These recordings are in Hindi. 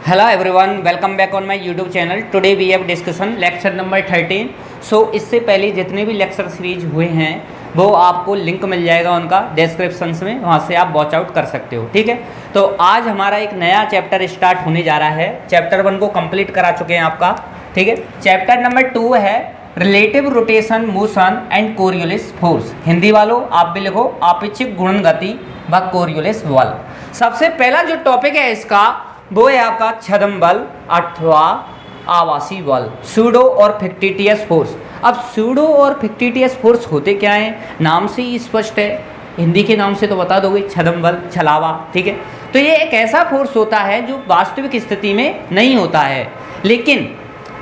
Hello everyone, welcome back on my YouTube channel. Today we have discussion lecture number 13। So इससे पहले जितने भी लेक्चर सीरीज हुए हैं वो आपको लिंक मिल जाएगा उनका डिस्क्रिप्शंस में, वहाँ से आप वॉच आउट कर सकते हो। ठीक है, तो आज हमारा एक नया चैप्टर स्टार्ट होने जा रहा है। चैप्टर 1 को कंप्लीट करा चुके हैं आपका। ठीक है, चैप्टर नंबर 2 है relative rotation motion and Coriolis force. Hindi वालों आप भी लिखो आपेक्षिक गुणन गति व कोरियोलिस बल। सबसे पहला जो टॉपिक है इसका वो है आपका छद्म बल अथवा आवासी बल, सूडो और फिक्टिटियस फोर्स। अब सूडो और फिक्टिटियस फोर्स होते क्या हैं, नाम से ही स्पष्ट है, हिंदी के नाम से तो बता दोगे, छद्म बल, छलावा। ठीक है, तो ये एक ऐसा फोर्स होता है जो वास्तविक स्थिति में नहीं होता है, लेकिन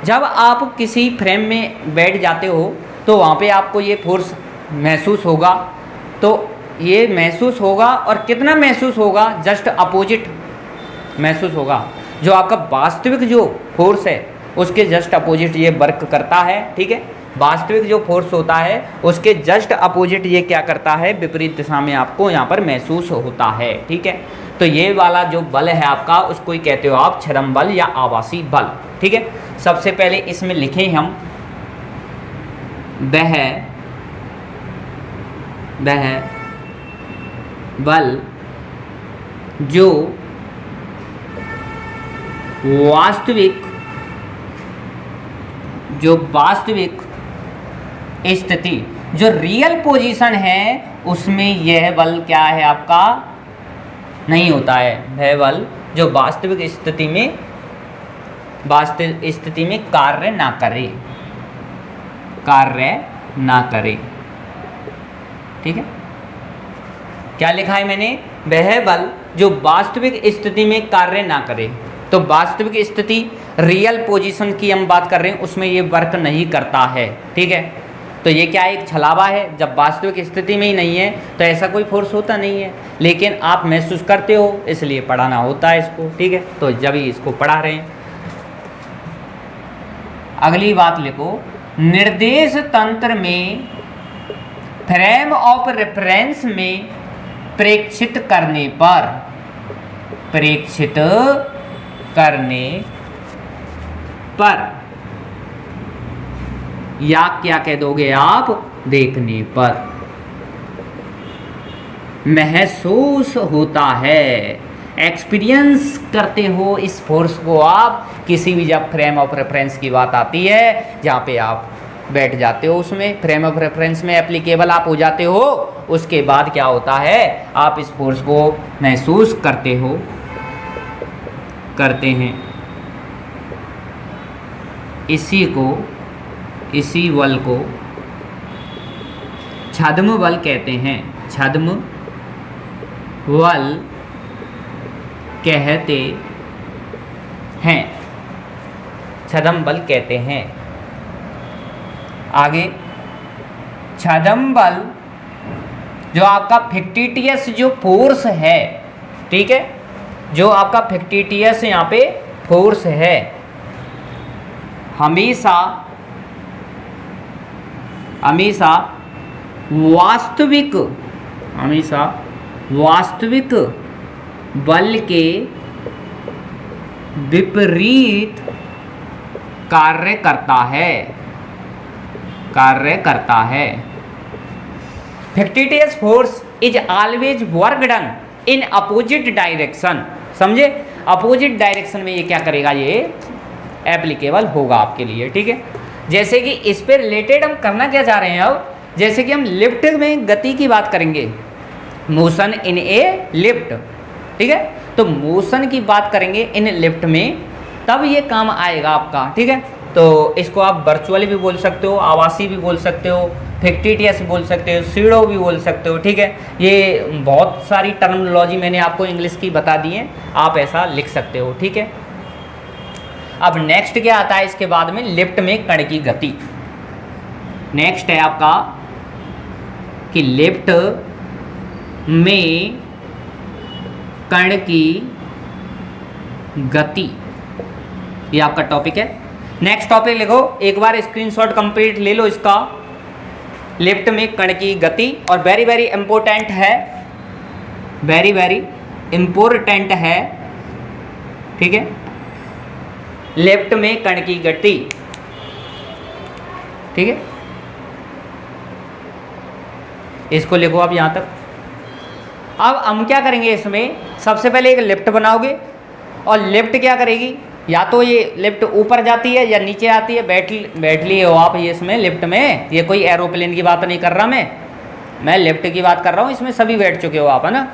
जब आप किसी फ्रेम में बैठ जाते हो तो वहाँ पे आपको ये फोर्स महसूस होगा। तो ये महसूस होगा, और कितना महसूस होगा, जस्ट अपोजिट महसूस होगा। जो आपका वास्तविक जो फोर्स है उसके जस्ट अपोजिट ये वर्क करता है। ठीक है, वास्तविक जो फोर्स होता है उसके जस्ट अपोजिट ये क्या करता है, विपरीत दिशा में आपको यहाँ पर महसूस होता है। ठीक है, तो ये वाला जो बल है आपका उसको ही कहते हो आप छद्म बल या आवासी बल। ठीक है, सबसे पहले इसमें लिखें हम वह बल जो वास्तविक स्थिति, जो रियल पोजीशन है उसमें यह बल क्या है आपका नहीं होता है। वह बल जो वास्तविक स्थिति में कार्य ना करे। ठीक है, क्या लिखा है मैंने, वह बल जो वास्तविक स्थिति में कार्य ना करे। तो वास्तविक स्थिति रियल पोजीशन की हम बात कर रहे हैं, उसमें ये वर्क नहीं करता है। ठीक है, तो ये क्या एक छलावा है, जब वास्तविक स्थिति में ही नहीं है तो ऐसा कोई फोर्स होता नहीं है, लेकिन आप महसूस करते हो इसलिए पढ़ाना होता है इसको। ठीक है, तो जब ही इसको पढ़ा रहे हैं। अगली बात लिखो, निर्देश तंत्र में फ्रेम ऑफ रेफरेंस में प्रेक्षित करने पर या क्या कह दोगे आप, देखने पर महसूस होता है, एक्सपीरियंस करते हो इस फोर्स को आप। किसी भी जब फ्रेम ऑफ रेफरेंस की बात आती है जहाँ पे आप बैठ जाते हो, उसमें फ्रेम ऑफ रेफरेंस में एप्लीकेबल आप हो जाते हो, उसके बाद क्या होता है, आप इस फोर्स को महसूस करते हैं। इसी बल को छद्म बल कहते हैं। छद्म बल कहते हैं। आगे, छद्म बल जो आपका फिक्टिटियस जो फोर्स है, ठीक है, जो आपका फिक्टिटियस यहाँ पे फोर्स है, हमेशा वास्तविक बल के विपरीत कार्य करता है। Fictitious force is always work done in opposite direction. समझे, अपोजिट डायरेक्शन में ये क्या करेगा, ये एप्लीकेबल होगा आपके लिए। ठीक है, जैसे कि इस पे रिलेटेड हम करना क्या चाह रहे हैं अब, जैसे कि हम लिफ्ट में गति की बात करेंगे, मोशन इन ए लिफ्ट। ठीक है, तो मोशन की बात करेंगे इन लिफ्ट में, तब ये काम आएगा आपका। ठीक है, तो इसको आप वर्चुअली भी बोल सकते हो, आवासी भी बोल सकते हो, फिक्टिटियस बोल सकते हो, सीडो भी बोल सकते हो। ठीक है, ये बहुत सारी टर्मिनोलॉजी मैंने आपको इंग्लिश की बता दी है, आप ऐसा लिख सकते हो। ठीक है, अब नेक्स्ट क्या आता है इसके बाद में, लिफ्ट में कण की गति। नेक्स्ट है आपका कि लिफ्ट में कण की गति, ये आपका टॉपिक है। नेक्स्ट टॉपिक लिखो, एक बार स्क्रीनशॉट कंप्लीट ले लो इसका, लिफ्ट में कण की गति। और वेरी वेरी इंपॉर्टेंट है, वेरी वेरी इम्पोर्टेंट है, ठीक है। लेफ्ट में कण की गति। ठीक है, इसको लिखो आप यहाँ तक। अब हम क्या करेंगे, इसमें सबसे पहले एक लिफ्ट बनाओगे और लिफ्ट क्या करेगी, या तो ये लिफ्ट ऊपर जाती है या नीचे आती है। बैठ लिए हो आप ये इसमें लिफ्ट में, ये कोई एरोप्लेन की बात नहीं कर रहा मैं लिफ्ट की बात कर रहा हूँ। इसमें सभी बैठ चुके हो आप, है ना।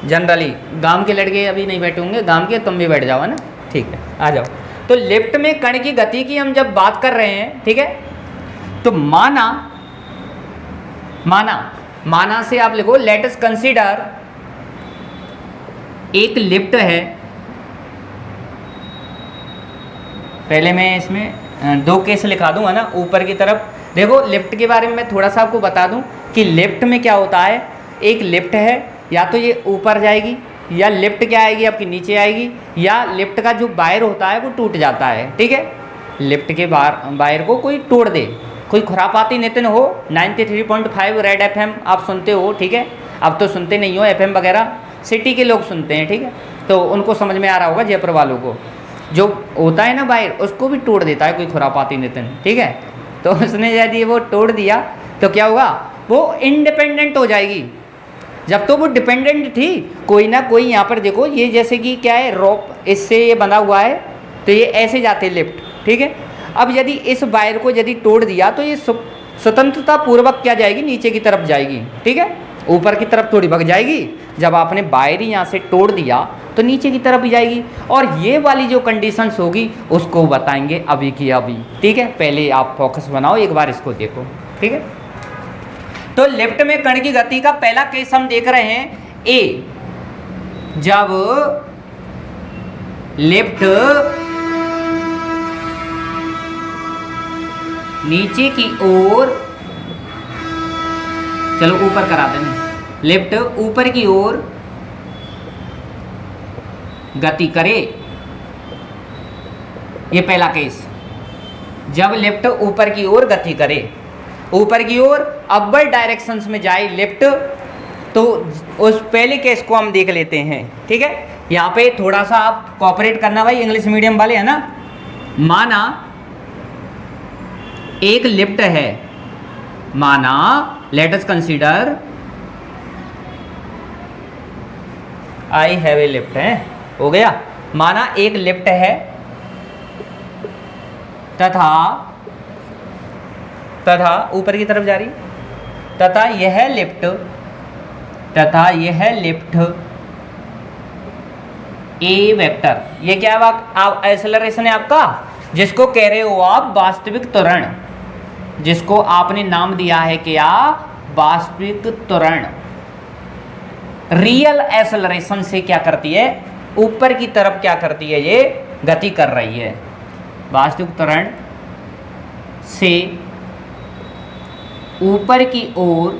जनरली गांव के लड़के अभी नहीं बैठे होंगे, गांव के तुम भी बैठ जाओ, है ना। ठीक है, आ जाओ। तो लिफ्ट में कण की गति की हम जब बात कर रहे हैं, ठीक है, तो माना से आप लिखो, लेट अस कंसीडर एक लिफ्ट है। पहले मैं इसमें दो केस लिखा दूंगा ना ऊपर की तरफ। देखो लिफ्ट के बारे में मैं थोड़ा सा आपको बता दूं कि लिफ्ट में क्या होता है। एक लिफ्ट है, या तो ये ऊपर जाएगी, या लिफ्ट क्या आएगी आपकी नीचे आएगी, या लिफ्ट का जो वायर होता है वो टूट जाता है। ठीक है, लिफ्ट के वायर को कोई तोड़ दे, कोई खुरापाती नितिन हो। 93.5 रेड FM आप सुनते हो, ठीक है। अब तो सुनते नहीं हो, FM वगैरह सिटी के लोग सुनते हैं, ठीक है, तो उनको समझ में आ रहा होगा। जयपुर वालों को जो होता है ना वायर, उसको भी तोड़ देता है कोई खुरापाती नितिन, ठीक है। तो उसने यदि वो तोड़ दिया तो क्या होगा, वो इंडिपेंडेंट हो जाएगी। जब तो वो डिपेंडेंट थी, कोई ना कोई यहाँ पर देखो, ये जैसे कि क्या है, रोप, इससे ये बना हुआ है, तो ये ऐसे जाते लिफ्ट, ठीक है। अब यदि इस वायर को यदि तोड़ दिया तो ये स्वतंत्रता पूर्वक क्या जाएगी, नीचे की तरफ जाएगी, ठीक है, ऊपर की तरफ थोड़ी भाग जाएगी। जब आपने वायर ही यहाँ से तोड़ दिया तो नीचे की तरफ जाएगी। और ये वाली जो कंडीशंस होगी उसको बताएंगे अभी की अभी, ठीक है। पहले आप फोकस बनाओ, एक बार इसको देखो, ठीक है। तो लिफ्ट में कण की गति का पहला केस हम देख रहे हैं, ए, जब लिफ्ट नीचे की ओर, चलो ऊपर करा देंगे, लिफ्ट ऊपर की ओर गति करे। ये पहला केस, जब लिफ्ट ऊपर की ओर गति करे, ऊपर की ओर अपवर्ड डायरेक्शंस में जाए लिफ्ट, तो उस पहले केस को हम देख लेते हैं, ठीक है। यहाँ पे थोड़ा सा आप कोऑपरेट करना भाई, इंग्लिश मीडियम वाले, है ना। माना एक लिफ्ट है, माना let us consider I have a lift, है, हो गया। माना एक लिफ्ट है तथा ऊपर की तरफ जा रही, तथा यह लिफ्ट ए वेक्टर, ये क्या आप एक्सेलरेशन है आपका, जिसको कह रहे हो आप वास्तविक त्वरण, जिसको आपने नाम दिया है क्या, वास्तविक त्वरण। रियल एक्सेलरेशन से क्या करती है, ऊपर की तरफ क्या करती है, ये गति कर रही है। वास्तविक त्वरण से ऊपर की ओर,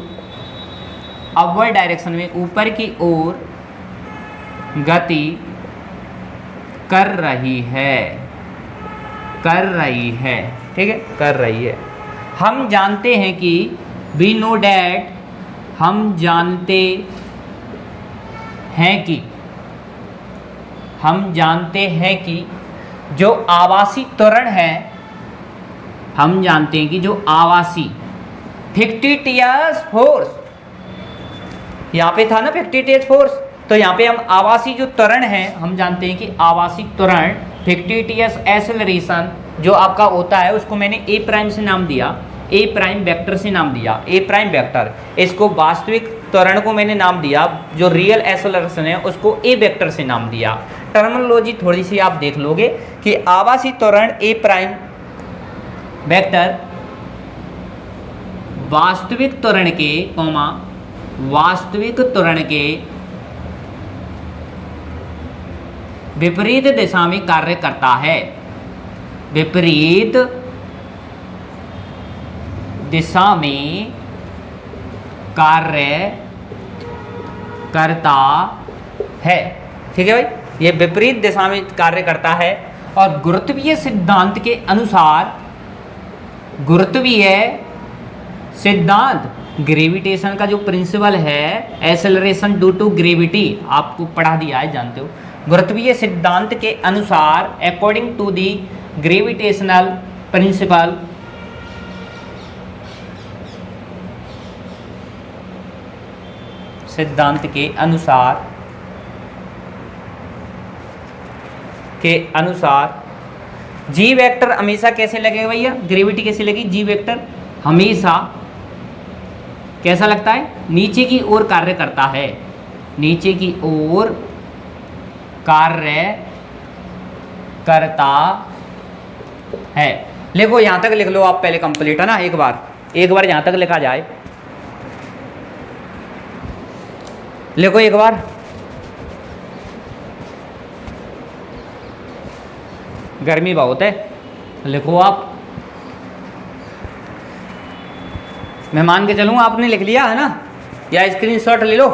अपवर्ड डायरेक्शन में ऊपर की ओर गति कर रही है, ठीक है, कर रही है। हम जानते हैं कि वी नो डैट, हम जानते हैं कि जो आवासी त्वरण है, हम जानते हैं कि जो आवासी फ़िक्टिटियस फोर्स, यहाँ पे था ना फ़िक्टिटियस फोर्स, तो यहाँ पे हम आवासी जो त्वरण है, हम जानते हैं कि आवासी त्वरण फ़िक्टिटियस एक्सेलरेशन जो आपका होता है, उसको मैंने ए प्राइम से नाम दिया, ए प्राइम वेक्टर से नाम दिया, ए प्राइम वेक्टर। इसको वास्तविक त्वरण को मैंने नाम दिया, जो रियल एक्सेलरेशन है उसको ए वेक्टर से नाम दिया। टर्मिनोलॉजी थोड़ी सी आप देख लोगे कि आवासी त्वरण ए प्राइम वेक्टर वास्तविक त्वरण के वास्तविक त्वरण के विपरीत दिशा में कार्य करता है, विपरीत दिशा में कार्य करता है, ठीक है भाई, ये विपरीत दिशा में कार्य करता है। और गुरुत्वीय सिद्धांत के अनुसार, गुरुत्वीय सिद्धांत, ग्रेविटेशन का जो प्रिंसिपल है, एक्सेलरेशन ड्यू टू ग्रेविटी, आपको पढ़ा दिया है, जानते हो, गुरुत्वीय सिद्धांत के अनुसार according to the gravitational principle सिद्धांत के अनुसार जी वेक्टर हमेशा कैसे लगेगा भैया, ग्रेविटी कैसे लगी, जी वेक्टर हमेशा कैसा लगता है, नीचे की ओर कार्य करता है, नीचे की ओर कार्य करता है। लिखो यहां तक लिख लो आप पहले कंप्लीट है ना, एक बार यहां तक लिखा जाए, लिखो एक बार। गर्मी बहुत है, लिखो आप। मैं मान के चलूँ आपने लिख लिया है ना, या स्क्रीनशॉट ले लो।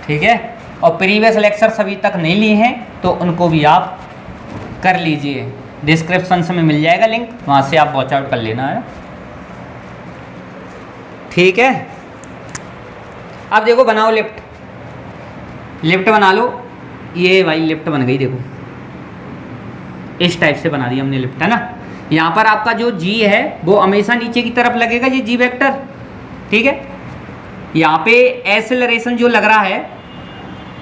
ठीक है, और प्रीवियस लेक्चर अभी तक नहीं लिए हैं तो उनको भी आप कर लीजिए, डिस्क्रिप्शन में मिल जाएगा लिंक, वहाँ से आप वॉच आउट कर लेना है। ठीक है, अब देखो बनाओ लिफ्ट बना लो। ये भाई लिफ्ट बन गई, देखो इस टाइप से बना दी हमने लिफ्ट, है ना। यहाँ पर आपका जो जी है वो हमेशा नीचे की तरफ लगेगा, ये जी वेक्टर। ठीक है, यहाँ पे एक्सेलरेशन जो लग रहा है,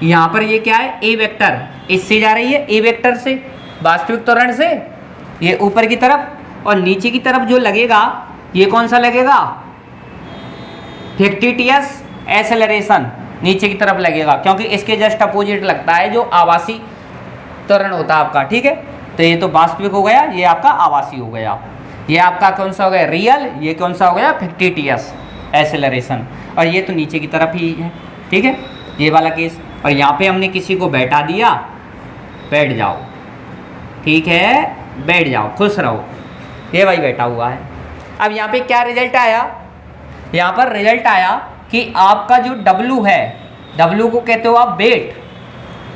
यहाँ पर ये क्या है, ए वेक्टर, इससे जा रही है ए वेक्टर से, वास्तविक त्वरण से ये ऊपर की तरफ, और नीचे की तरफ जो लगेगा ये कौन सा लगेगा, फिक्टिटियस एक्सेलरेशन नीचे की तरफ लगेगा, क्योंकि इसके जस्ट अपोजिट लगता है जो आवासी त्वरण होता है आपका। ठीक है, तो ये तो वास्तविक हो गया, ये आपका आवासी हो गया, ये आपका कौन सा हो गया, रियल, ये कौन सा हो गया, फिक्टिटियस एक्सेलरेशन, और ये तो नीचे की तरफ ही है। ठीक है, ये वाला केस। और यहाँ पे हमने किसी को बैठा दिया, बैठ जाओ, ठीक है, बैठ जाओ, खुश रहो, ये भाई बैठा हुआ है। अब यहाँ पे क्या रिजल्ट आया, यहाँ पर रिजल्ट आया कि आपका जो W है, W को कहते हो आप वेट,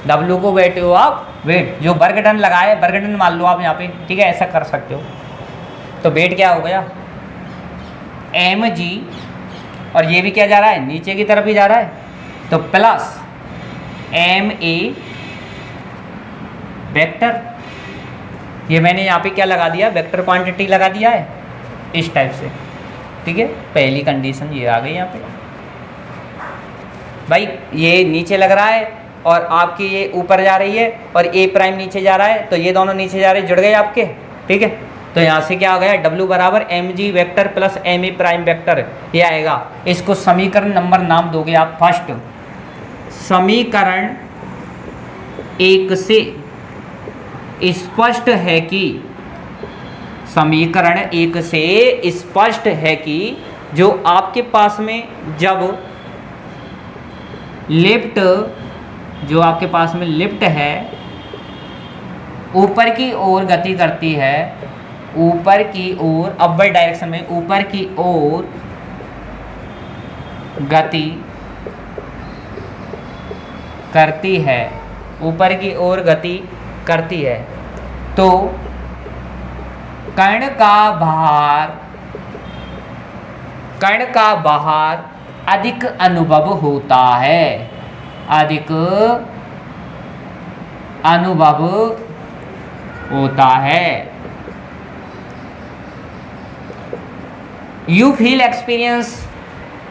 W को बैठे हो आप वेट, जो वर्ग टन लगाए, वर्ग टन मान लो आप यहाँ पे, ठीक है, ऐसा कर सकते हो। तो वेट क्या हो गया, mg, और ये भी क्या जा रहा है, नीचे की तरफ ही जा रहा है, तो प्लस ma वेक्टर, ये मैंने यहाँ पे क्या लगा दिया, वेक्टर क्वांटिटी लगा दिया है इस टाइप से। ठीक है, पहली कंडीशन ये आ गई यहाँ पे भाई, ये नीचे लग रहा है और आपकी ये ऊपर जा रही है, और ए प्राइम नीचे जा रहा है, तो ये दोनों नीचे जा रहे, जुड़ गए आपके। ठीक है, तो यहाँ से क्या आ गया, W बराबर mg vector plus ma prime vector, ये आएगा। इसको समीकरण नंबर नाम दोगे आप फर्स्ट, समीकरण 1 से स्पष्ट है कि, समीकरण 1 से स्पष्ट है कि जो आपके पास में जब लिफ्ट, जो आपके पास में लिफ्ट है ऊपर की ओर गति करती है, ऊपर की ओर अपवर्ड डायरेक्शन में ऊपर की ओर गति करती है, ऊपर की ओर गति करती है, तो कण का भार अधिक अनुभव होता है, अधिक अनुभव होता है। यू फील एक्सपीरियंस,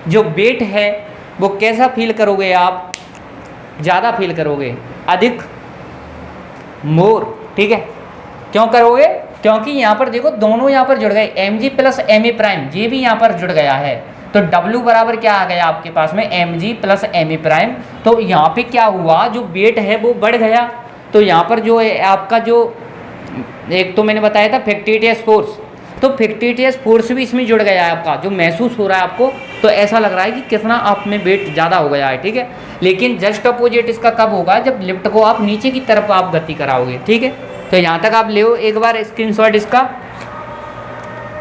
जो वेट है वो कैसा फील करोगे आप, ज़्यादा फील करोगे, अधिक, मोर। ठीक है, क्यों करोगे, क्योंकि यहाँ पर देखो दोनों यहाँ पर जुड़ गए, mg प्लस ma प्राइम, ये भी यहाँ पर जुड़ गया है, तो W बराबर क्या आ गया आपके पास में, mg प्लस ma प्राइम। तो यहाँ पे क्या हुआ, जो वेट है वो बढ़ गया, तो यहाँ पर जो है आपका जो एक तो मैंने बताया था फिक्टिटियस फोर्स, तो फिक्टिटियस फोर्स भी इसमें जुड़ गया है आपका, जो महसूस हो रहा है आपको, तो ऐसा लग रहा है कि कितना आप में वेट ज़्यादा हो गया है। ठीक है, लेकिन जस्ट अपोजिट इसका कब होगा, जब लिफ्ट को आप नीचे की तरफ आप गति कराओगे। ठीक है, तो यहाँ तक आप ले एक बार स्क्रीनशॉट इसका,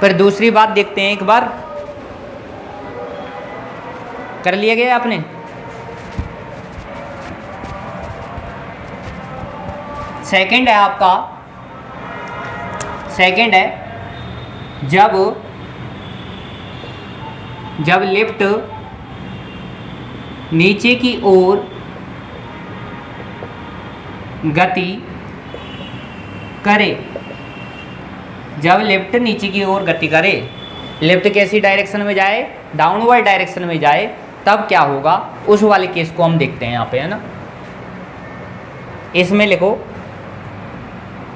फिर दूसरी बात देखते हैं, एक बार कर लिया गया आपने। सेकंड है आपका, सेकंड है जब जब लिफ्ट नीचे की ओर गति करे, जब लिफ्ट नीचे की ओर गति करे, लिफ्ट कैसी डायरेक्शन में जाए, डाउनवर्ड डायरेक्शन में जाए, तब क्या होगा, उस वाले केस को हम देखते हैं यहाँ पे, है ना। इसमें लिखो,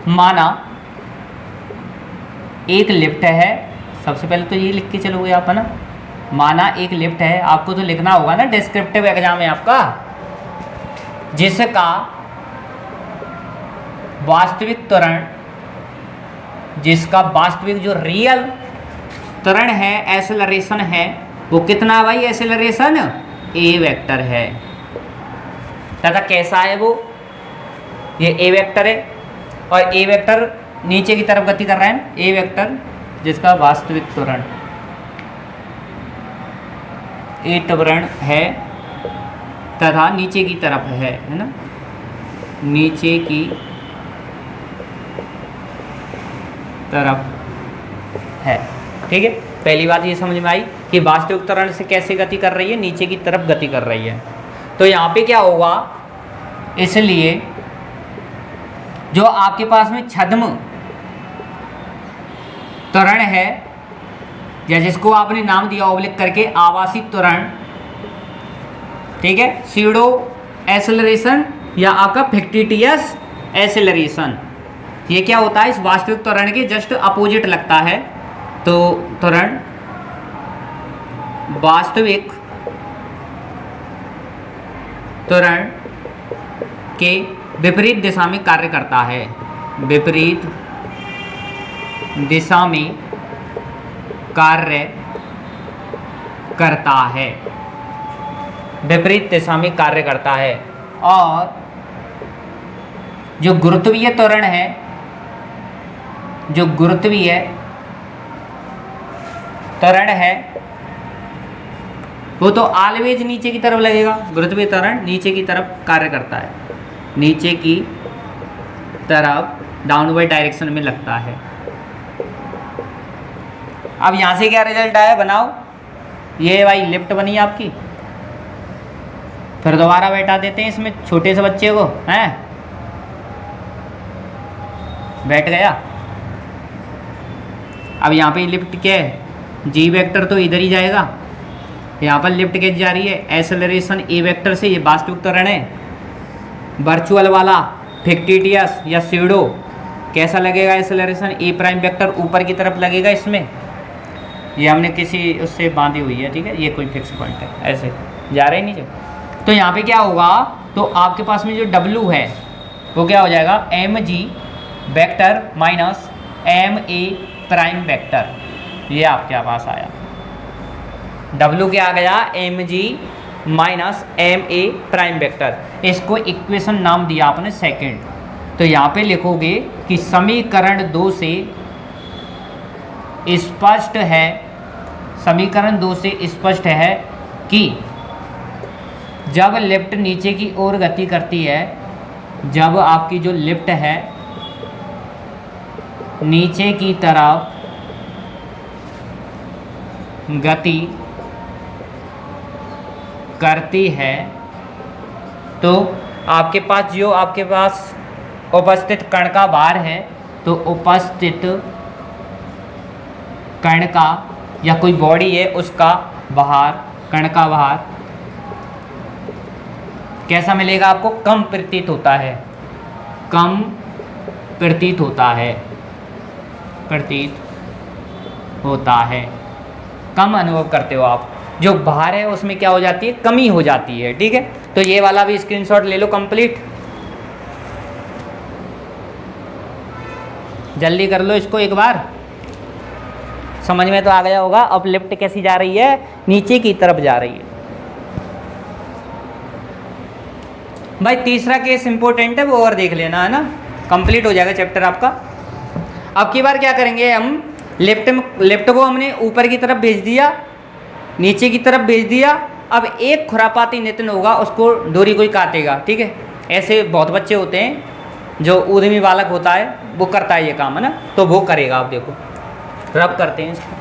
माना एक लिफ्ट है, सबसे पहले तो ये लिख के चलोगे आप, है ना। माना एक लिफ्ट है, आपको तो लिखना होगा ना, डिस्क्रिप्टिव एग्जाम है आपका, जिसका वास्तविक त्वरण, जिसका वास्तविक जो रियल त्वरण है, एक्सेलरेशन है, वो कितना है भाई, एक्सेलरेशन ए वेक्टर है। तथा कैसा है वो, ये ए वेक्टर है, और ए वेक्टर नीचे की तरफ गति कर रहा है, ए वेक्टर जिसका वास्तविक त्वरण ए त्वरण है तथा नीचे की तरफ है ना, नीचे की तरफ है। ठीक है, पहली बात ये समझ में आई कि वास्तविक त्वरण से कैसे गति कर रही है, नीचे की तरफ गति कर रही है। तो यहाँ पे क्या होगा, इसलिए जो आपके पास में छद्म त्वरण है, या जिसको आपने नाम दिया ओब्लिक करके आवासित त्वरण, ठीक है, सीडो एक्सेलरेशन या आपका फिक्टिटियस एक्सेलरेशन, ये क्या होता है, इस वास्तविक त्वरण के जस्ट अपोजिट लगता है। तो त्वरण वास्तविक त्वरण के विपरीत दिशा में कार्य करता है, विपरीत दिशा में कार्य करता है, विपरीत दिशा में कार्य करता है। और जो गुरुत्वीय त्वरण है, जो गुरुत्वीय त्वरण है, वो तो ऑलवेज नीचे की तरफ लगेगा। गुरुत्वीय त्वरण नीचे की तरफ कार्य करता है, नीचे की तरफ डाउनवर्ड डायरेक्शन में लगता है। अब यहाँ से क्या रिजल्ट आया, बनाओ, ये भाई लिफ्ट बनी आपकी, फिर दोबारा बैठा देते हैं इसमें छोटे से बच्चे को, हैं, बैठ गया। अब यहाँ पे लिफ्ट क्या है, जी वेक्टर तो इधर ही जाएगा, यहाँ पर लिफ्ट कैसे जा रही है, एक्सेलरेशन ए वेक्टर से, ये वास्तविक त्वरण है। वर्चुअल वाला फिक्टिटियस या सीडो कैसा लगेगा, एक्सेलरेशन ए प्राइम वेक्टर ऊपर की तरफ लगेगा इसमें, ये हमने किसी उससे बांधी हुई है, ठीक है, ये कोई फिक्स पॉइंट है, ऐसे जा रहे नहीं जब। तो यहाँ पे क्या होगा, तो आपके पास में जो W है वो क्या हो जाएगा, mg vector minus ma prime vector, ये आपके पास आया। W क्या आ गया, mg minus ma prime vector, इसको इक्वेशन नाम दिया आपने सेकंड। तो यहाँ पे लिखोगे कि समीकरण 2 से स्पष्ट है, समीकरण 2 से स्पष्ट है कि जब लिफ्ट नीचे की ओर गति करती है, जब आपकी जो लिफ्ट है नीचे की तरफ गति करती है, तो आपके पास जो आपके पास उपस्थित कण का भार है, तो उपस्थित कण का या कोई बॉडी है उसका भार, कण का भार कैसा मिलेगा आपको, कम प्रतीत होता है, कम प्रतीत होता है, प्रतीत होता है, कम अनुभव करते हो आप। जो भार है उसमें क्या हो जाती है, कमी हो जाती है। ठीक है, तो ये वाला भी स्क्रीनशॉट ले लो कंप्लीट, जल्दी कर लो इसको एक बार, समझ में तो आ गया होगा। अब लिफ्ट कैसी जा रही है, नीचे की तरफ जा रही है। भाई तीसरा केस इंपॉर्टेंट है, वो और देख लेना, है ना, कंप्लीट हो जाएगा चैप्टर आपका। अब की बार क्या करेंगे हम, लिफ्ट को हमने ऊपर की तरफ भेज दिया, नीचे की तरफ भेज दिया। अब एक खुरापाती नितिन होगा, उसको डोरी कोई काटेगा। ठीक है, ऐसे बहुत बच्चे होते हैं, जो उद्यमी बालक होता है वो करता है ये काम, है ना, तो वो करेगा। आप देखो रब करते हैं इसको,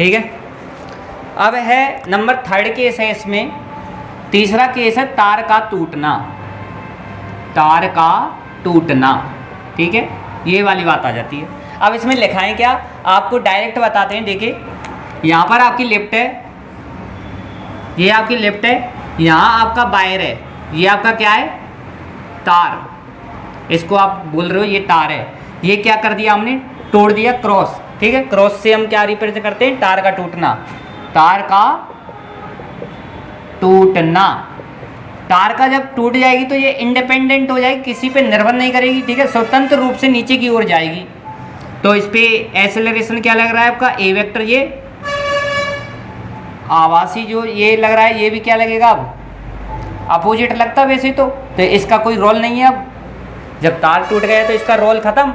ठीक है। अब है नंबर 3 केस है इसमें। तीसरा केस है तार का टूटना, तार का टूटना, ठीक है, ये वाली बात आ जाती है। अब इसमें लिखाएं क्या, आपको डायरेक्ट बताते हैं। देखिए यहाँ पर आपकी लेफ्ट है, ये आपकी लेफ्ट है, यहाँ आपका वायर है, ये आपका क्या है, तार, इसको आप बोल रहे हो ये तार है। ये क्या कर दिया हमने, तोड़ दिया, क्रॉस, ठीक है। क्रॉस से हम क्या रिप्रेजेंट करते हैं, तार का टूटना, तार का टूटना। तार का जब टूट जाएगी तो ये इंडिपेंडेंट हो जाएगी, किसी पे निर्भर नहीं करेगी, ठीक है, स्वतंत्र रूप से नीचे की ओर जाएगी। तो इस पे एक्सेलरेशन क्या लग रहा है आपका, ए वेक्टर, ये आवासी जो ये लग रहा है, ये भी क्या लगेगा, अब अपोजिट लगता वैसे तो इसका कोई रोल नहीं है। अब जब तार टूट गया तो इसका रोल खत्म।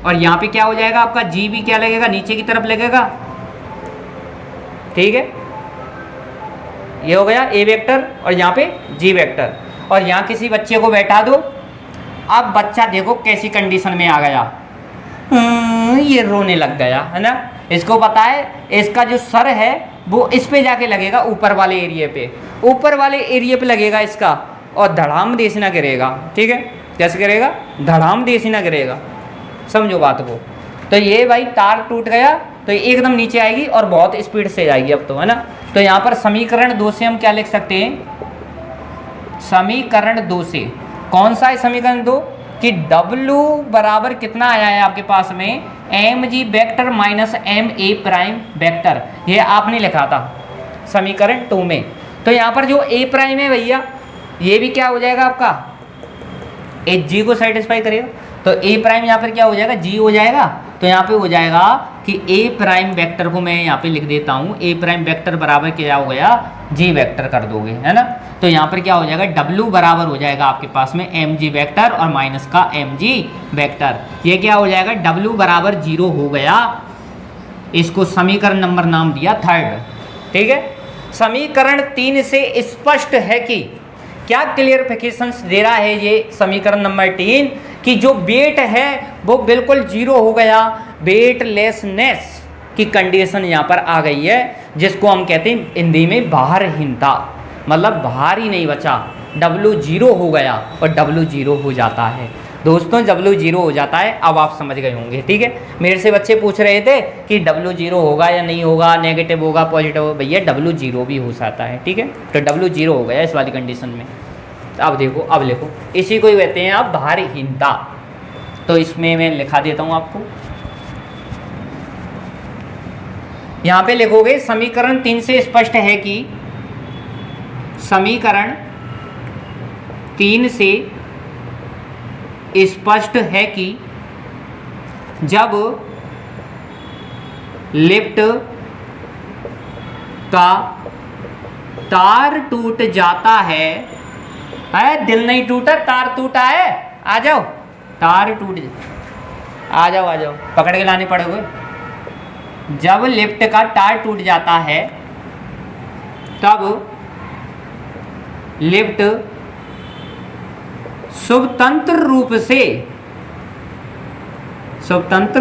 और यहाँ पे क्या हो जाएगा आपका, जी भी क्या लगेगा, नीचे की तरफ लगेगा, ठीक है। ये हो गया ए वेक्टर और यहाँ पे जी वेक्टर। और यहाँ किसी बच्चे को बैठा दो, अब बच्चा देखो कैसी कंडीशन में आ गया, ये रोने लग गया, है ना। इसको पता है इसका जो सर है वो इस पे जाके लगेगा, ऊपर वाले एरिया पे, ऊपर वाले एरिया पे लगेगा इसका, और धड़ाम देसी ना गिरेगा, ठीक है। कैसे गिरेगा, धड़ाम देसी ना गिरेगा, समझो बात को। तो ये भाई तार टूट गया तो एकदम नीचे आएगी और बहुत स्पीड से जाएगी अब तो, है ना। तो यहाँ पर समीकरण 2 से हम क्या लिख सकते हैं, समीकरण 2 से कौन सा है समीकरण 2, कि W बराबर कितना आया है आपके पास में, mg vector minus ma prime vector, ये आपने लिखा था समीकरण 2 में। तो यहाँ पर जो a प्राइम है भैया, ये भी क्या हो जाएगा आपका, एक g को सेटिस्फाई करेगा, तो a प्राइम यहाँ पर क्या हो जाएगा, g हो जाएगा। तो यहाँ पे हो जाएगा कि a प्राइम वेक्टर को मैं यहाँ पे लिख देता हूँ, a प्राइम वेक्टर बराबर क्या हो गया, g वेक्टर कर दोगे, है ना। तो यहाँ पर क्या हो जाएगा, w बराबर हो जाएगा आपके पास में mg वेक्टर और माइनस का mg वेक्टर। ये क्या हो जाएगा, w बराबर 0 हो गया। इसको समीकरण नंबर नाम दिया 3, ठीक है। समीकरण 3 से स्पष्ट है कि क्या क्लियरिफिकेशन दे रहा है ये समीकरण नंबर 3, कि जो वेट है वो बिल्कुल 0 हो गया, वेटलेसनेस की कंडीशन यहाँ पर आ गई है, जिसको हम कहते हैं हिंदी में भारहीनता, मतलब भार ही नहीं बचा, W 0 हो गया और W 0 हो जाता है। दोस्तों W 0 हो जाता है, अब आप समझ गए होंगे, ठीक है। मेरे से बच्चे पूछ रहे थे कि W 0 होगा या नहीं होगा, नेगेटिव होगा पॉजिटिव होगा, भैया W 0 भी हो सकता है, ठीक है। तो W 0 हो गया इस वाली कंडीशन में। अब देखो, अब लिखो, इसी को ही कहते हैं आप भारहीनता। तो इसमें मैं लिखा देता हूँ आपको, यहाँ पे लिखोगे समीकरण 3 से स्पष्ट है कि, समीकरण 3 से स्पष्ट है कि जब लिफ्ट का तार टूट जाता है, दिल नहीं टूटा, तार टूटा है, आ जाओ, तार टूट, आ जाओ आ जाओ, पकड़ के लाने पड़ेगा। जब लिफ्ट का तार टूट जाता है तब लिफ्ट स्वतंत्र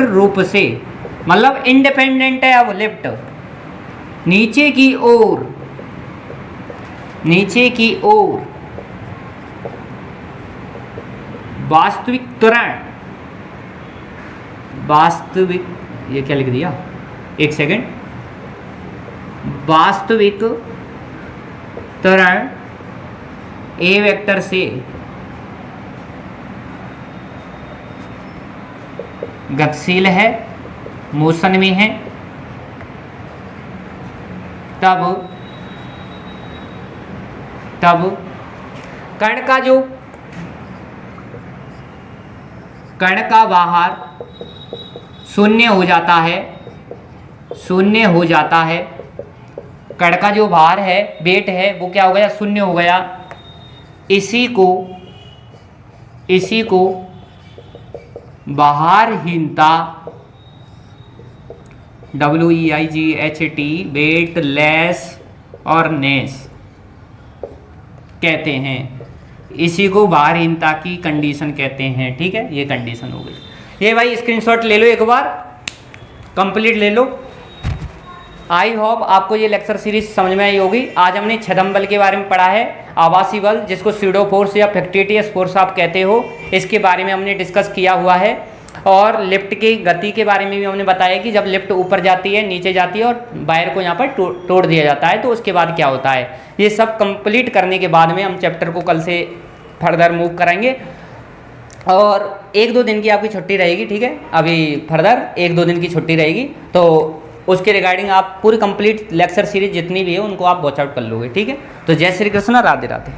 रूप से मतलब इंडिपेंडेंट है, अब लिफ्ट नीचे की ओर वास्तविक ये क्या लिख दिया, एक सेकेंड, वास्तविक त्वरण ए वेक्टर से गतिशील है, मोशन में है, तब कण का बाहर शून्य हो जाता है, कण का जो बाहर है, वेट है, वो क्या हो गया, शून्य हो गया। इसी को भारहीनता, WEIGHT, वेटलेस और नेस कहते हैं। इसी को भारहीनता की कंडीशन कहते हैं, ठीक है। ये कंडीशन हो गई। ये भाई स्क्रीनशॉट ले लो, एक बार कंप्लीट ले लो। आई होप आपको ये लेक्चर सीरीज समझ में आई होगी। आज हमने छदम बल के बारे में पढ़ा है, आवासीय बल जिसको स्यूडो फोर्स या फैक्टिटियस फोर्स आप कहते हो, इसके बारे में हमने डिस्कस किया हुआ है। और लिफ्ट की गति के बारे में भी हमने बताया कि जब लिफ्ट ऊपर जाती है, नीचे जाती है और वायर को यहाँ पर तोड़ दिया जाता है तो उसके बाद क्या होता है। ये सब कंप्लीट करने के बाद में हम चैप्टर को कल से फर्दर मूव करेंगे और 1-2 दिन की आपकी छुट्टी रहेगी, ठीक है। अभी फर्दर 1-2 दिन की छुट्टी रहेगी तो उसके रिगार्डिंग आप पूरी कंप्लीट लेक्चर सीरीज जितनी भी है उनको आप वॉच आउट कर लोगे, ठीक है। तो जय श्री कृष्ण, राधे राधे।